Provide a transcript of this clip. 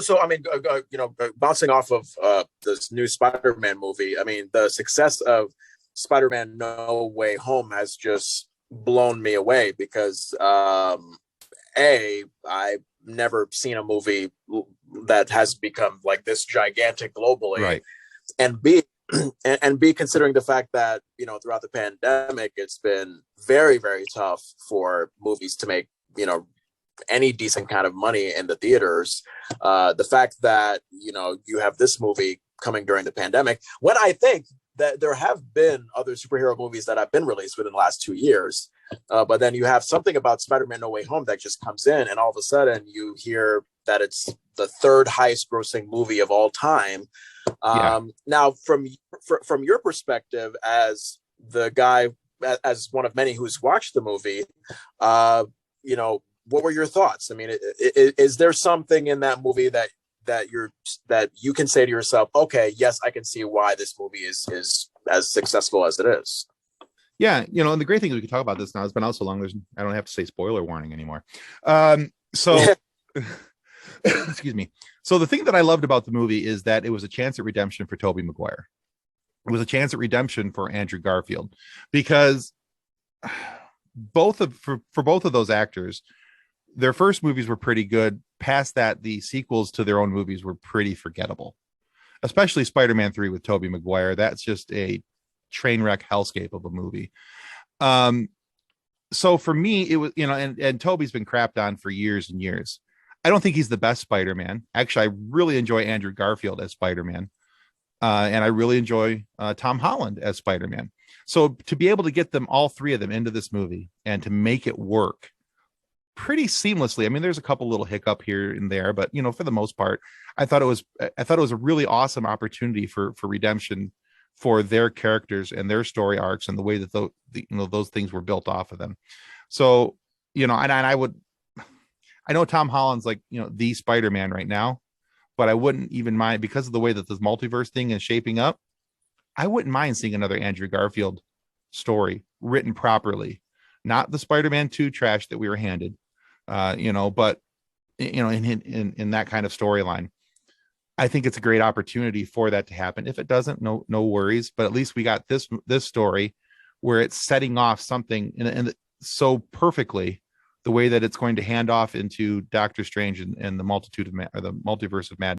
So I mean, bouncing off of this new Spider-Man movie, I mean, the success of Spider-Man No Way Home has just blown me away because I've never seen a movie that has become like this gigantic globally, Right. and B, and B, considering the fact that throughout the pandemic, it's been very, very tough for movies to make any decent kind of money in the theaters. The fact that you have this movie coming during the pandemic, when I think that there have been other superhero movies that have been released within the last 2 years, but then you have something about Spider-Man No Way Home that just comes in, and all of a sudden you hear that it's the third highest grossing movie of all time. Yeah. Now, from your perspective as the guy, as one of many who's watched the movie, what were your thoughts? I mean, is there something in that movie that you can say to yourself, okay, yes, I can see why this movie is as successful as it is? Yeah, and the great thing is we can talk about this now. It's been out so long, I don't have to say spoiler warning anymore. So excuse me. So the thing that I loved about the movie is that it was a chance at redemption for Tobey Maguire. It was a chance at redemption for Andrew Garfield, because for both of those actors, their first movies were pretty good. Past that, the sequels to their own movies were pretty forgettable, especially Spider-Man 3 with Tobey Maguire. That's just a train wreck hellscape of a movie. So for me, it was, and Tobey's been crapped on for years and years. I don't think he's the best Spider-Man. Actually, I really enjoy Andrew Garfield as Spider-Man. And I really enjoy Tom Holland as Spider-Man. So to be able to get them, all three of them, into this movie and to make it work pretty seamlessly. I mean, there's a couple little hiccup here and there, but for the most part, I thought it was a really awesome opportunity for redemption for their characters and their story arcs and the way that those things were built off of them. So, and I know Tom Holland's like, the Spider-Man right now, but I wouldn't even mind, because of the way that this multiverse thing is shaping up, I wouldn't mind seeing another Andrew Garfield story written properly, not the Spider-Man 2 trash that we were handed, but in that kind of storyline. I think it's a great opportunity for that to happen. If it doesn't, no worries. But at least we got this story where it's setting off something and so perfectly, the way that it's going to hand off into Doctor Strange and the multitude of the multiverse of madness.